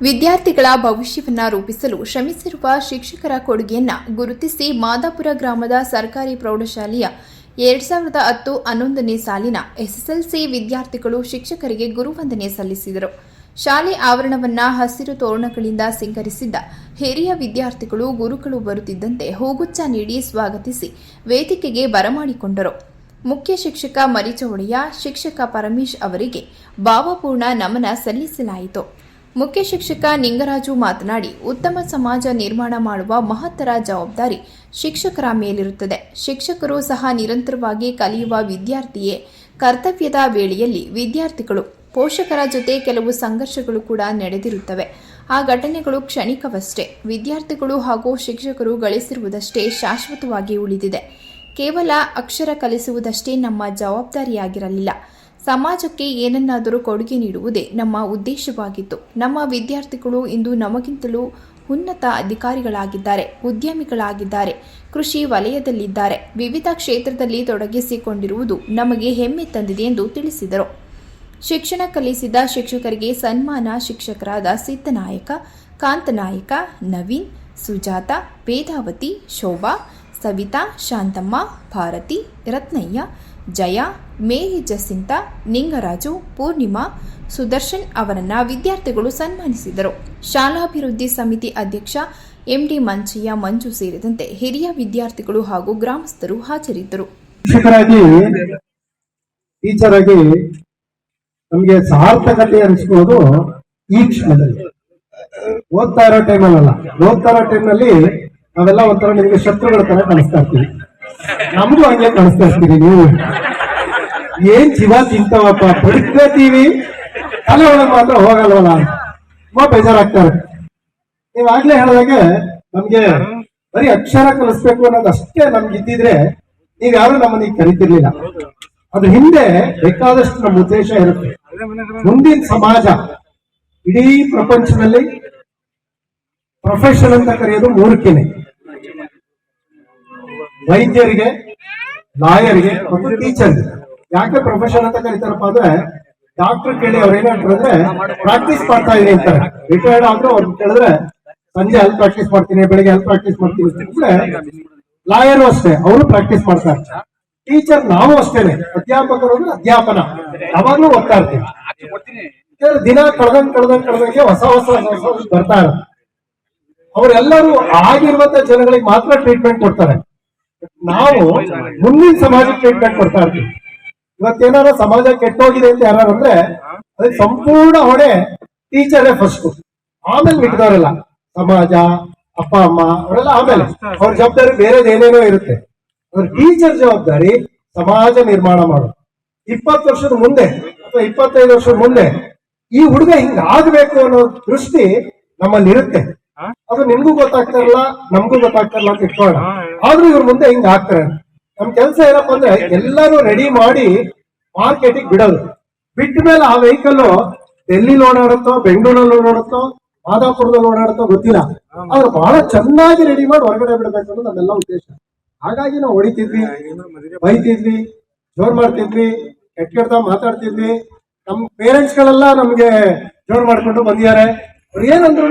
ವಿದ್ಯಾರ್ಥಿಗಳ ಭವಿಷ್ಯವನ್ನ ರೂಪಿಸಲು ಶ್ರಮಿಸಿರುವ ಶಿಕ್ಷಕರ ಕೊಡುಗೆಯನ್ನ ಗುರುತಿಸಿ ಮಾದಾಪುರ ಗ್ರಾಮದ ಸರ್ಕಾರಿ ಪ್ರೌಢಶಾಲೆಯ 2010-11ನೇ ಸಾಲಿನ ಎಸ್ಎಸ್ಎಲ್ಸಿ ವಿದ್ಯಾರ್ಥಿಗಳು ಶಿಕ್ಷಕರಿಗೆ ಗುರುವಂದನೆ ಸಲ್ಲಿಸಿದರು. ಶಾಲೆ ಆವರಣವನ್ನ ಹಸಿರು ತೋರಣಗಳಿಂದ ಸಿಂಗರಿಸಿದ್ದ ಹಿರಿಯ ವಿದ್ಯಾರ್ಥಿಗಳು ಗುರುಗಳು ಬರುತ್ತಿದ್ದಂತೆ ಹೂಗುಚ್ಛ ನೀಡಿ ಸ್ವಾಗತಿಸಿ ವೇದಿಕೆಗೆ ಬರಮಾಡಿಕೊಂಡರು. ಮುಖ್ಯ ಶಿಕ್ಷಕ ಮರಿಚೌಡಯ್ಯ, ಶಿಕ್ಷಕ ಪರಮೇಶ್ ಅವರಿಗೆ ಭಾವಪೂರ್ಣ ನಮನ ಸಲ್ಲಿಸಲಾಯಿತು. ಮುಖ್ಯ ಶಿಕ್ಷಕ ನಿಂಗರಾಜು ಮಾತನಾಡಿ, ಉತ್ತಮ ಸಮಾಜ ನಿರ್ಮಾಣ ಮಾಡುವ ಮಹತ್ತರ ಜವಾಬ್ದಾರಿ ಶಿಕ್ಷಕರ ಮೇಲಿರುತ್ತದೆ. ಶಿಕ್ಷಕರು ಸಹ ನಿರಂತರವಾಗಿ ಕಲಿಯುವ ವಿದ್ಯಾರ್ಥಿಯೇ. ಕರ್ತವ್ಯದ ವೇಳೆಯಲ್ಲಿ ವಿದ್ಯಾರ್ಥಿಗಳು ಪೋಷಕರ ಜೊತೆ ಕೆಲವು ಸಂಘರ್ಷಗಳು ಕೂಡ ನಡೆದಿರುತ್ತವೆ. ಆ ಘಟನೆಗಳು ಕ್ಷಣಿಕವಷ್ಟೇ. ವಿದ್ಯಾರ್ಥಿಗಳು ಹಾಗೂ ಶಿಕ್ಷಕರು ಗಳಿಸಿರುವುದಷ್ಟೇ ಶಾಶ್ವತವಾಗಿ ಉಳಿದಿದೆ. ಕೇವಲ ಅಕ್ಷರ ಕಲಿಸುವುದಷ್ಟೇ ನಮ್ಮ ಜವಾಬ್ದಾರಿಯಾಗಿರಲಿಲ್ಲ. ಸಮಾಜಕ್ಕೆ ಏನನ್ನಾದರೂ ಕೊಡುಗೆ ನೀಡುವುದೇ ನಮ್ಮ ಉದ್ದೇಶವಾಗಿತ್ತು. ನಮ್ಮ ವಿದ್ಯಾರ್ಥಿಗಳು ಇಂದು ನಮಗಿಂತಲೂ ಉನ್ನತ ಅಧಿಕಾರಿಗಳಾಗಿದ್ದಾರೆ, ಉದ್ಯಮಿಗಳಾಗಿದ್ದಾರೆ, ಕೃಷಿ ವಲಯದಲ್ಲಿದ್ದಾರೆ. ವಿವಿಧ ಕ್ಷೇತ್ರದಲ್ಲಿ ತೊಡಗಿಸಿಕೊಂಡಿರುವುದು ನಮಗೆ ಹೆಮ್ಮೆ ತಂದಿದೆ ಎಂದು ತಿಳಿಸಿದರು. ಶಿಕ್ಷಣ ಕಲಿಸಿದ ಶಿಕ್ಷಕರಿಗೆ ಸನ್ಮಾನ ಶಿಕ್ಷಕರಾದ ಸಿದ್ದನಾಯಕ, ಕಾಂತನಾಯಕ, ನವೀನ್, ಸುಜಾತ, ವೇದಾವತಿ, ಶೋಭಾ, ಸವಿತಾ, ಶಾಂತಮ್ಮ, ಭಾರತಿ, ರತ್ನಯ್ಯ, ಜಯ, ಮೇರಿ, ಜಸಿಂತ, ನಿಂಗರಾಜು, ಪೂರ್ಣಿಮಾ, ಸುದರ್ಶನ್ ಅವರನ್ನ ವಿದ್ಯಾರ್ಥಿಗಳು ಸನ್ಮಾನಿಸಿದರು. ಶಾಲಾಭಿವೃದ್ಧಿ ಸಮಿತಿ ಅಧ್ಯಕ್ಷ ಎಂಡಿ ಮಂಚಯ್ಯ, ಮಂಜು ಸೇರಿದಂತೆ ಹಿರಿಯ ವಿದ್ಯಾರ್ಥಿಗಳು ಹಾಗೂ ಗ್ರಾಮಸ್ಥರು ಹಾಜರಿದ್ದರು. ಶಿಕ್ಷಕರಾಗಿ, ಟೀಚರ್ ಆಗಿ ನಮಗೆ ಸಾರ್ಥಕತೆ ಅನಿಸ್ಬೋದು ಈ ಕ್ಷಣದಲ್ಲಿ. ಓದ್ತಾ ಇರೋ ಟೈಮಲ್ಲ, ಓದ್ತಾ ಇರೋ ಟೈಮ್ನಲ್ಲಿ ನಾವೆಲ್ಲ ಒಂಥರ ನಿಮಗೆ ಶತ್ರುಗಳ ತರ ಕಾಣಿಸ್ತಾ ಇರ್ತೀವಿ. ನಮಗೂ ಹಂಗೆ ಕಾಣಿಸ್ತಾ ಇರ್ತೀವಿ. ನೀವು ಏನ್ ಜೀವ ತಿಂತವಪ್ಪ, ಬದುಕತೀವಿ, ತಲೆ ಒಳಗೆ ಮಾತ್ರ ಹೋಗಲ್ವಲ್ಲ, ತುಂಬಾ ಬೇಜಾರಾಗ್ತಾರೆ. ನೀವ್ ಆಗ್ಲೇ ಹೇಳಿದಾಗೆ ನಮ್ಗೆ ಬರೀ ಅಕ್ಷರ ಕಲಿಸ್ಬೇಕು ಅನ್ನೋದು ಅಷ್ಟೇ ನಮ್ಗೆ ಇದ್ದಿದ್ರೆ ನೀವ್ಯಾರು ನಮ್ಮನ್ನ ಕರಿತಿರ್ಲಿಲ್ಲ. ಅದ್ರ ಹಿಂದೆ ಬೇಕಾದಷ್ಟು ನಮ್ಮ ಉದ್ದೇಶ ಇರುತ್ತೆ. ಮುಂದಿನ ಸಮಾಜ, ಇಡೀ ಪ್ರಪಂಚದಲ್ಲಿ ಪ್ರೊಫೆಷನ್ ಅಂತ ಕರೆಯೋದು ಮೂರಕ್ಕೇನೆ: ವೈದ್ಯರಿಗೆ, ಲಾಯರ್ಗೆ ಮತ್ತು ಟೀಚರ್ಗೆ. ಯಾಕೆ ಪ್ರೊಫೆಷನ್ ಅಂತ ಕರೀತಾರಪ್ಪ ಅಂದ್ರೆ, ಡಾಕ್ಟರ್ ಕೇಳಿ ಅವ್ರು ಏನಾಗ್ತಾರೆ ಪ್ರಾಕ್ಟೀಸ್ ಮಾಡ್ತಾ ಇದೀನಿ ಅಂತಾರೆ. ರಿಟೈರ್ಡ್ ಆದ್ರೂ ಅವ್ರು ಕೇಳಿದ್ರೆ ಸಂಜೆ ಅಲ್ಲಿ ಪ್ರಾಕ್ಟೀಸ್ ಮಾಡ್ತೀನಿ, ಬೆಳಿಗ್ಗೆ ಅಲ್ಲಿ ಪ್ರಾಕ್ಟೀಸ್ ಮಾಡ್ತೀನಿ ಅಂದ್ರೆ, ಲಾಯರು ಅಷ್ಟೇ, ಅವರು ಪ್ರಾಕ್ಟೀಸ್ ಮಾಡ್ತಾರೆ. ಟೀಚರ್ ನಾವು ಅಷ್ಟೇನೆ, ಅಧ್ಯಾಪಕರು ಅಂದ್ರೆ ಅಧ್ಯಾಪನ ಯಾವಾಗ್ಲೂ ಓದ್ತಾ ಇರ್ತೀವಿ. ದಿನ ಕಳೆದಂಗೆ ಹೊಸ ಬರ್ತಾ ಇರುತ್ತೆ. ಅವರೆಲ್ಲರೂ ಆಗಿರುವಂತ ಜನಗಳಿಗೆ ಮಾತ್ರ ಟ್ರೀಟ್ಮೆಂಟ್ ಕೊಡ್ತಾರೆ. ನಾವು ಮುಂದಿನ ಸಮಾಜಕ್ಕೆ ಟ್ರೀಟ್ಮೆಂಟ್ ಕೊಡ್ತಾ ಇರ್ತೀವಿ. ಇವತ್ತೇನಾರ ಸಮಾಜ ಕೆಟ್ಟೋಗಿದೆ ಅಂತ ಯಾರು ಅಂದ್ರೆ ಅದಕ್ಕೆ ಸಂಪೂರ್ಣ ಹೊಣೆ ಟೀಚರೇ ಫಸ್ಟ್, ಆಮೇಲೆ ಮಿಕ್ದವರೆಲ್ಲ ಸಮಾಜ, ಅಪ್ಪ ಅಮ್ಮ ಅವರೆಲ್ಲ ಆಮೇಲೆ. ಅವ್ರ ಜವಾಬ್ದಾರಿ ಬೇರೆದ್ ಏನೇನೋ ಇರುತ್ತೆ. ಅವ್ರ ಟೀಚರ್ ಜವಾಬ್ದಾರಿ ಸಮಾಜ ನಿರ್ಮಾಣ ಮಾಡೋದು. 20 ವರ್ಷದ ಮುಂದೆ ಅಥವಾ 25 ವರ್ಷದ ಮುಂದೆ ಈ ಹುಡುಗ ಹಿಂಗ ಆಗ್ಬೇಕು ಅನ್ನೋ ದೃಷ್ಟಿ ನಮ್ಮಲ್ಲಿ ಇರುತ್ತೆ. ಅದು ನಿಮ್ಗೂ ಗೊತ್ತಾಗ್ತಾ ಇರಲ್ಲ, ನಮ್ಗೂ ಗೊತ್ತಾಗ್ತಾ ಇಲ್ಲ ಅಂತ ಇಟ್ಕೊಳ್ಳೋಣ. ಆದ್ರೂ ಇವ್ರ ಮುಂದೆ ಹಿಂಗ ಆಗ್ತಾರೆ. ನಮ್ ಕೆಲಸ ಏನಪ್ಪಾ ಅಂದ್ರೆ ಎಲ್ಲರೂ ರೆಡಿ ಮಾಡಿ ಮಾರ್ಕೆಟಿಗೆ ಬಿಡೋದು. ಬಿಟ್ಟ ಮೇಲೆ ಆ ವೆಹಿಕಲ್ ಡೆಲ್ಲಿಲಿ ಓಡಾಡುತ್ತೋ, ಬೆಂಗಳೂರಲ್ಲಿ ಓಡಾಡುತ್ತೋ, ಮಾದಾಪುರದಲ್ಲಿ ಓಡಾಡುತ್ತೋ ಗೊತ್ತಿಲ್ಲ. ಆದ್ರೆ ಬಹಳ ಚೆನ್ನಾಗಿ ರೆಡಿ ಮಾಡಿ ಹೊರಗಡೆ ಬಿಡಬೇಕು ಅನ್ನೋದು ನಮ್ಮೆಲ್ಲ ಉದ್ದೇಶ. ಹಾಗಾಗಿ ನಾವು ಹೊಡಿತಿದ್ವಿ, ಬೈತಿದ್ವಿ, ಜೋರ್ ಮಾಡ್ತಿದ್ವಿ, ಕೆಟ್ಟ ಮಾತಾಡ್ತಿದ್ವಿ. ನಮ್ ಪೇರೆಂಟ್ಸ್ ಗಳೆಲ್ಲ ನಮ್ಗೆ ಜೋರ್ ಮಾಡ್ಕೊಂಡು ಬಂದಿದ್ದಾರೆ. ಅವ್ರು ಏನಂದ್ರು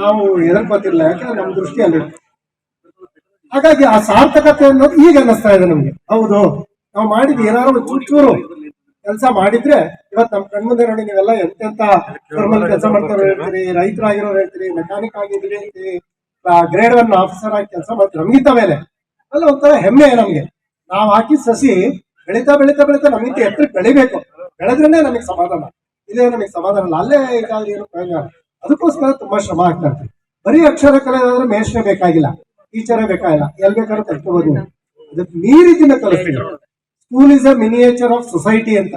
ನಾವು ಎದರ್ಕೋತಿರ್ಲಿಲ್ಲ, ಯಾಕಂದ್ರೆ ನಮ್ ದೃಷ್ಟಿಯಲ್ಲಿ. ಹಾಗಾಗಿ ಆ ಸಾರ್ಥಕತೆ ಅನ್ನೋದು ಈಗ ಅನ್ನಿಸ್ತಾ ಇದೆ ನಮ್ಗೆ. ಹೌದು, ನಾವು ಮಾಡಿದ್ ಏನಾದ್ರು ಚೂರು ಕೆಲಸ ಮಾಡಿದ್ರೆ ಇವತ್ತು ನಮ್ ಕಣ್ಮುಂದೆ ನೋಡಿ ನೀವೆಲ್ಲ ಎಂತೆಂತ ಕೆಲಸ ಮಾಡ್ತಾರೆ ಹೇಳ್ತೀರಿ, ರೈತರಾಗಿರೋರು ಹೇಳ್ತೀರಿ, ಮೆಕ್ಯಾನಿಕ್ ಆಗಿದ್ರಿ ಅಂತೀರಿ, ಗ್ರೇಡ್ 1 ಆಫೀಸರ್ ಆಗಿ ಕೆಲಸ ಮಾಡ್ತೀವಿ. ನಮ್ಗಿಂತ ಮೇಲೆ ಅಲ್ಲ ಒಂಥರ ಹೆಮ್ಮೆ ನಮ್ಗೆ. ನಾವ್ ಹಾಕಿ ಸಸಿ ಬೆಳೀತಾ ಬೆಳೀತಾ ಬೆಳೀತಾ ನಮ್ಗಿಂತ ಎತ್ತರಕ್ಕೆ ಬೆಳಿಬೇಕು. ಬೆಳೆದ್ರೇನೆ ನಮಗ್ ಸಮಾಧಾನ. ಇದೇ ನಮಗ್ ಸಮಾಧಾನ ಅಲ್ಲ, ಅಲ್ಲೇ ಇದಾದ್ರೆ ಏನು ಪ್ರಯೋಜನ. ಅದಕ್ಕೋಸ್ಕರ ತುಂಬಾ ಶ್ರಮ ಆಗ್ತಾ ಇರ್ತೀವಿ. ಬರೀ ಅಕ್ಷರ ಕಲಿಯೋದಾದ್ರೆ ಮೇಷ್ಟ್ರೇ ಬೇಕಾಗಿಲ್ಲ, ಟೀಚರೇ ಬೇಕಾಗಿಲ್ಲ, ಎಲ್ ಬೇಕಾದ್ರೂ ಕಲ್ತ್ಕೋಬಹುದು. ಅದಕ್ಕೆ ನೀರಿನ ಕಲಿಸ್ತೀವಿ. School is a miniature of society ಅಂತ.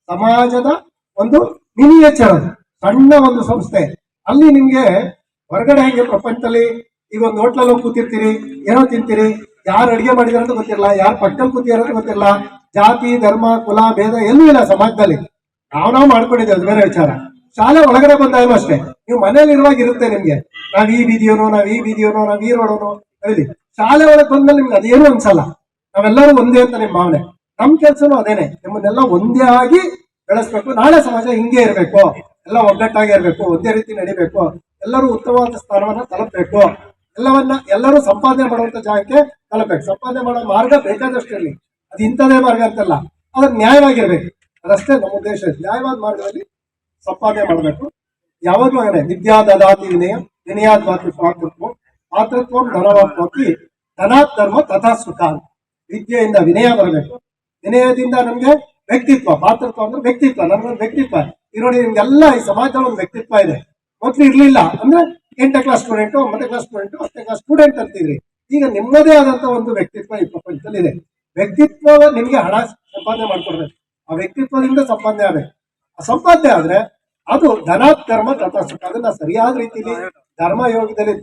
ಸಮಾಜದ ಒಂದು ಮಿನಿಯೇಚರ್, ಅದು ಸಣ್ಣ ಒಂದು ಸಂಸ್ಥೆ. ಅಲ್ಲಿ ನಿಮ್ಗೆ ಹೊರಗಡೆ ಹೆಂಗೆ ಪ್ರಪಂಚದಲ್ಲಿ ಈಗ ಒಂದು ಹೋಟ್ಲಲ್ಲಿ ಹೋಗಿ ಕೂತಿರ್ತೀರಿ, ಏನೋ ತಿಂತೀರಿ, ಯಾರು ಅಡಿಗೆ ಮಾಡಿದಾರೆ ಅಂತ ಗೊತ್ತಿರಲ್ಲ, ಯಾರು ಪಕ್ಕದಲ್ಲಿ ಕೂತಿದಾರೆ ಅಂತ ಗೊತ್ತಿರಲ್ಲ. ಜಾತಿ, ಧರ್ಮ, ಕುಲ, ಭೇದ ಎಲ್ಲೂ ಇಲ್ಲ ಸಮಾಜದಲ್ಲಿ. ನಾವು ಮಾಡ್ಕೊಂಡಿದ್ದೇವೆ, ಅದು ಬೇರೆ ವಿಚಾರ. ಶಾಲೆ ಒಳಗಡೆ ಬಂದಾಗಲೂ ಅಷ್ಟೇ. ನೀವು ಮನೇಲಿ ಇರುವಾಗ ಇರುತ್ತೆ ನಿಮ್ಗೆ, ನಾವ್ ಈ ಬೀದಿಯೋನೋ, ನಾವ್ ಈ ಬೀದಿಯೋನೋ, ನಾವ್ ಈ ರೋಡೋನೋ ಹೇಳಿ. ಶಾಲೆ ಒಳಗೆ ಬಂದ್ಮೇಲೆ ನಿಮ್ಗೆ ಅದೇನು ಅನ್ಸಲ್ಲ. ನಾವೆಲ್ಲರೂ ಒಂದೇ ಅಂತ ನಿಮ್ ಭಾವನೆ. ನಮ್ ಕೆಲ್ಸನೂ ಅದೇನೆ, ನಿಮ್ಮನ್ನೆಲ್ಲ ಒಂದೇ ಆಗಿ ಬೆಳೆಸ್ಬೇಕು. ನಾಳೆ ಸಮಾಜ ಹಿಂಗೆ ಇರ್ಬೇಕು, ಎಲ್ಲ ಒಗ್ಗಟ್ಟಾಗಿ ಇರಬೇಕು, ಒಂದೇ ರೀತಿ ನಡಿಬೇಕು, ಎಲ್ಲರೂ ಉತ್ತಮವಾದ ಸ್ಥಾನವನ್ನ ತಲುಪಬೇಕು, ಎಲ್ಲರೂ ಸಂಪಾದನೆ ಮಾಡುವಂತ ಜಾಗಕ್ಕೆ ತಲುಪಬೇಕು. ಸಂಪಾದನೆ ಮಾಡೋ ಮಾರ್ಗ ಬೇಕಾದಷ್ಟು ಇರಲಿ, ಅದು ಇಂಥದೇ ಮಾರ್ಗ ಅಂತಲ್ಲ, ಅದ್ರ ನ್ಯಾಯವಾಗಿರ್ಬೇಕು. ಅದಷ್ಟೇ ನಮ್ಮ ಉದ್ದೇಶ. ನ್ಯಾಯವಾದ ಮಾರ್ಗದಲ್ಲಿ ಸಂಪಾದನೆ ಮಾಡಬೇಕು. ಯಾವಾಗಲೂ ಹಾಗೆ ವಿದ್ಯಾ ದದಾತಿ ವಿನಯ ವಿನಯಾದ್ ಮಾತೃತ್ವ ಮಾತೃತ್ವ ಧನವಾಪ್ತಿ ಧನಾತ್ ಧರ್ಮ ತಥಾ ಸುಖ. ವಿದ್ಯೆಯಿಂದ ವಿನಯ ಬರಬೇಕು, ವಿನಯದಿಂದ ನಮ್ಗೆ ವ್ಯಕ್ತಿತ್ವ. ಮಾತೃತ್ವ ಅಂದ್ರೆ ವ್ಯಕ್ತಿತ್ವ, ನಮ್ಗೊಂದು ವ್ಯಕ್ತಿತ್ವ. ಈಗ ನೋಡಿ, ನಿಮ್ಗೆಲ್ಲ ಈ ಸಮಾಜದಲ್ಲಿ ಒಂದು ವ್ಯಕ್ತಿತ್ವ ಇದೆ. ಮೊದಲು ಇರ್ಲಿಲ್ಲ. ಅಂದ್ರೆ 8ನೇ ಕ್ಲಾಸ್ ಸ್ಟೂಡೆಂಟು, 9ನೇ ಕ್ಲಾಸ್ ಸ್ಟೂಡೆಂಟು, 10ನೇ ಕ್ಲಾಸ್ ಸ್ಟೂಡೆಂಟ್ ಅಂತಿದ್ರಿ. ಈಗ ನಿಮ್ಮದೇ ಆದಂತ ಒಂದು ವ್ಯಕ್ತಿತ್ವ ಈ ಪ್ರಪಂಚದಲ್ಲಿ ಇದೆ. ವ್ಯಕ್ತಿತ್ವ ನಿಮ್ಗೆ ಹಣ ಸಂಪಾದನೆ ಮಾಡ್ಕೊಡ್ಬೇಕು, ಆ ವ್ಯಕ್ತಿತ್ವದಿಂದ ಸಂಪಾದನೆ ಆಗ್ಬೇಕು. ಆ ಸಂಪಾದನೆ ಆದ್ರೆ ಅದು ಧನಾತ್ ಧರ್ಮ ತಥಾ ಸುಖ. ಅದನ್ನ ಸರಿಯಾದ ರೀತಿಯಲ್ಲಿ ಧರ್ಮ ಯೋಗದಲ್ಲಿ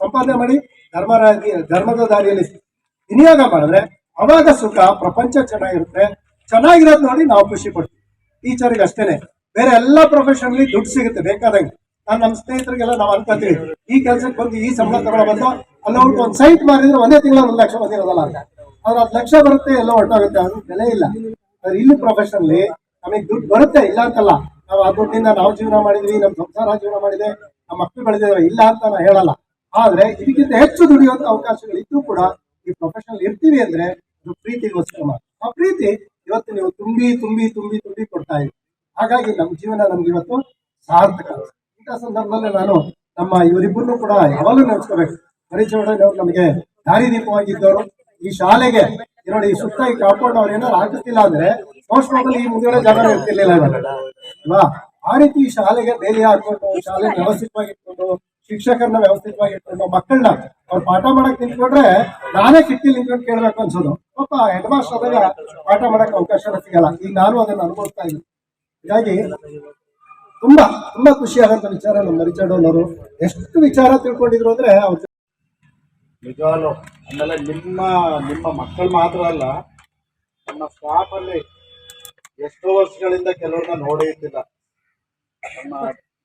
ಸಂಪಾದನೆ ಮಾಡಿ ಧರ್ಮದ ದಾರಿಯಲ್ಲಿ ವಿನಿಯೋಗ ಮಾಡಿದ್ರೆ ಅವಾಗ ಸುಖ, ಪ್ರಪಂಚ ಚೆನ್ನಾಗಿರುತ್ತೆ. ಚೆನ್ನಾಗಿರೋದು ನೋಡಿ ನಾವು ಖುಷಿ ಪಡ್ತೀವಿ. ಟೀಚರ್ಗೆ ಅಷ್ಟೇನೆ, ಬೇರೆ ಎಲ್ಲಾ ಪ್ರೊಫೆಷನ್ಲಿ ದುಡ್ಡು ಸಿಗುತ್ತೆ ಬೇಕಾದಂಗೆ. ನಮ್ಮ ಸ್ನೇಹಿತರಿಗೆಲ್ಲ ನಾವು ಅನ್ಕೊಂತೀವಿ, ಈ ಕೆಲಸಕ್ಕೆ ಬಂದು ಈ ಸಂಬಳ ತಗೊಳ್ಳೋ ಬಂದು ಅಲ್ಲ ಒಂದು ಸೈಟ್ ಮಾರಿದ್ರೆ ಒಂದೇ ತಿಂಗಳ 1 ಲಕ್ಷ ಬಂದಿರೋದಲ್ಲ ಅಂತ. ಆದ್ರೆ 10 ಲಕ್ಷ ಬರುತ್ತೆ, ಎಲ್ಲ ಹೊರಟಾಗುತ್ತೆ, ಅದು ಬೆಲೆ ಇಲ್ಲ. ಆದ್ರೆ ಇಲ್ಲಿ ಪ್ರೊಫೆಷನ್ಲಿ ನಮಗೆ ದುಡ್ಡು ಬರುತ್ತೆ, ಇಲ್ಲ ಅಂತಲ್ಲ. ನಾವು ಆ ದುಡ್ಡಿಂದ ನಾವು ಜೀವನ ಮಾಡಿದ್ವಿ, ನಮ್ಮ ಸಂಸಾರ ಜೀವನ ಮಾಡಿದೆ, ನಮ್ಮ ಮಕ್ಕಳು ಬೆಳೆದಿದ್ದೇವೆ, ಇಲ್ಲ ಅಂತ ನಾನು ಹೇಳಲ್ಲ. ಆದ್ರೆ ಇದಕ್ಕಿಂತ ಹೆಚ್ಚು ದುಡಿಯುವಂತ ಅವಕಾಶಗಳು ಇದ್ದು ಕೂಡ ಈ ಪ್ರೊಫೆಷನಲ್ ಇರ್ತೀವಿ ಅಂದ್ರೆ ಅದು ಪ್ರೀತಿಗೋಸ್ಕರ. ಆ ಪ್ರೀತಿ ಇವತ್ತು ನೀವು ತುಂಬಿ ತುಂಬಿ ತುಂಬಿ ತುಂಬಿ ಕೊಡ್ತಾ ಇದ್ದೀವಿ. ಹಾಗಾಗಿ ನಮ್ಮ ಜೀವನ ನಮ್ಗೆ ಇವತ್ತು ಸಾರ್ಥಕ. ಇಂಥ ಸಂದರ್ಭದಲ್ಲಿ ನಾನು ನಮ್ಮ ಇವರಿಬ್ಬರನ್ನು ಕೂಡ ಯಾವಾಗಲೂ ನೆನೆಸ್ಕೋಬೇಕು. ಹರಿಚೌಡಯ್ಯನವರು ನಮಗೆ ದಾರಿದೀಪವಾಗಿದ್ದವರು. ಈ ಶಾಲೆಗೆ ನೋಡಿ, ಈ ಸುತ್ತ ಈ ಕಾಂಪೌಂಡ್ ಅವ್ರು ಏನಾದ್ರು ಹಾಕುತ್ತಿಲ್ಲ ಅಂದ್ರೆ ಮೋಸ್ಟ್ಲಿ ಈ ಮುಂದೆ ಜಾಗ ಇರ್ತಿರ್ಲಿಲ್ಲ ಅಲ್ವಾ. ಆ ರೀತಿ ಈ ಶಾಲೆಗೆ ಬೇಲಿ ಹಾಕೊಂಡು, ಶಾಲೆ ವ್ಯವಸ್ಥಿತವಾಗಿಟ್ಕೊಂಡು, ಶಿಕ್ಷಕರನ್ನ ವ್ಯವಸ್ಥಿತವಾಗಿಟ್ಕೊಂಡು, ಮಕ್ಕಳನ್ನ ಅವ್ರು ಪಾಠ ಮಾಡಕ್ ನಿಂತ್ಕೊಂಡ್ರೆ ನಾನೇ ಕಿಟ್ಟಿಲ್ ನಿಂತ್ಕೊಂಡು ಕೇಳ್ಬೇಕು ಅನ್ಸೋದು. ಪಾಪ ಹೆಡ್ ಮಾಸ್ಟರ್ ಆದಾಗ ಪಾಠ ಮಾಡಕ್ ಅವಕಾಶ ಸಿಗಲ್ಲ. ಈಗ ನಾನು ಅದನ್ನ ಅನುಭವಿಸ್ತಾ ಇದ್ದೀನಿ. ಹೀಗಾಗಿ ತುಂಬಾ ತುಂಬಾ ಖುಷಿ ಆಗಂತ ವಿಚಾರ ನಮ್ಮ ಹರಿಚೌಡಯ್ಯನವರು ಎಷ್ಟು ವಿಚಾರ ತಿಳ್ಕೊಂಡಿದ್ರು ಅಂದ್ರೆ ಅವ್ರ ನಿಜವಾಗ್ಲು. ಆಮೇಲೆ ನಿಮ್ಮ ಮಕ್ಕಳು ಮಾತ್ರ ಅಲ್ಲ, ನಮ್ಮ ಸ್ಟಾಫ್ ಅಲ್ಲಿ ಎಷ್ಟೋ ವರ್ಷಗಳಿಂದ ಕೆಲವ್ರನ್ನ ನೋಡೇ ಇದ್ದಿಲ್ಲ. ನಮ್ಮ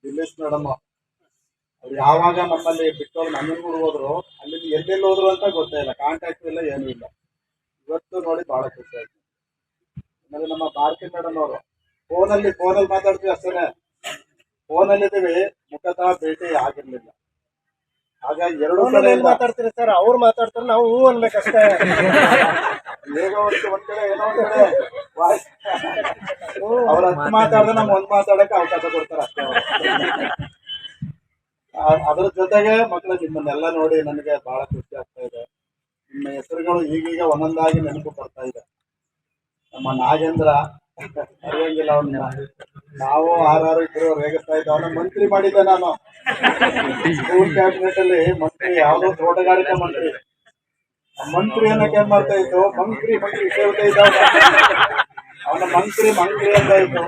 ದಿನೇಶ್ ಮೇಡಮ್ ಅವ್ರು ಯಾವಾಗ ನಮ್ಮಲ್ಲಿ ಬಿಟ್ಟವ್ರು ನಂಜನಗೂಡು ಹೋದ್ರು, ಅಲ್ಲಿ ಎಲ್ಲೆಲ್ಲಿ ಹೋದ್ರು ಅಂತ ಗೊತ್ತೇ ಇಲ್ಲ, ಕಾಂಟ್ಯಾಕ್ಟ್ ಇಲ್ಲ, ಏನೂ ಇಲ್ಲ. ಇವತ್ತು ನೋಡಿ ಬಹಳ ಖುಷಿ ಆಯ್ತು. ಆಮೇಲೆ ನಮ್ಮ ಭಾರತಿ ಮೇಡಮ್ ಅವರು ಫೋನಲ್ಲಿ ಮಾತಾಡ್ತೀವಿ ಅಷ್ಟೇ, ಫೋನಲ್ಲಿದ್ದೀವಿ, ಮುಖತಃ ಭೇಟಿ ಆಗಿರ್ಲಿಲ್ಲ. ಹಾಗಾಗಿ 2 ಕಡೆ ಮಾತಾಡ್ತೀರಿ ಸರ್, ಅವ್ರು ಮಾತಾಡ್ತಾರೆ, ನಾವು ಹೂ ಅನ್ಬೇಕಷ್ಟೇ. ಏನೋ ಒಂದ್ ಕಡೆ ವಾಯ್ಸ್ ಅವ್ರ ಹತ್ತು ಮಾತಾಡಿದ್ರೆ ನಮ್ಗೆ ಒಂದ್ ಮಾತಾಡಕ್ಕೆ ಅವಕಾಶ ಕೊಡ್ತಾರೆ ಅಷ್ಟೇ. ಅದ್ರ ಜೊತೆಗೆ ಮಕ್ಕಳು ನಿಮ್ಮನ್ನೆಲ್ಲ ನೋಡಿ ನನಗೆ ಬಹಳ ಖುಷಿ ಆಗ್ತಾ ಇದೆ. ನಿಮ್ಮ ಹೆಸರುಗಳು ಈಗೀಗ ಒಂದೊಂದಾಗಿ ನೆನಪು ಬರ್ತಾ ಇದೆ. ನಮ್ಮ ನಾಗೇಂದ್ರ ಅರಿಯಂಗಿಲ್ಲ ಅವ್ರನ್ನ, ನಾವು 6 ಇದ್ರು ರೇಗಿಸ್ತಾ ಇದ್ದ. ಅವನ ಮಂತ್ರಿ ಮಾಡಿದ್ದೆ ನಾನು ಸ್ಕೂಲ್ ಕ್ಯಾಬಿನೆಟ್ ಅಲ್ಲಿ ಮಂತ್ರಿ, ಯಾವ್ದೋ ತೋಟಗಾರಿಕಾ ಮಂತ್ರಿ. ಮಂತ್ರಿ ಅನ್ನಕ್ಕೆ ಏನ್ ಮಾಡ್ತಾ ಇತ್ತು, ಮಂತ್ರಿ ಕೇಳ್ತಾ ಇದ್ದ. ಅವನ ಮಂತ್ರಿ ಅಂತ ಇತ್ತು.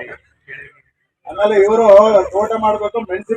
ಆಮೇಲೆ ಇವರು ತೋಟ ಮಾಡ್ಬೇಕು, ಮೆಣಸಿನ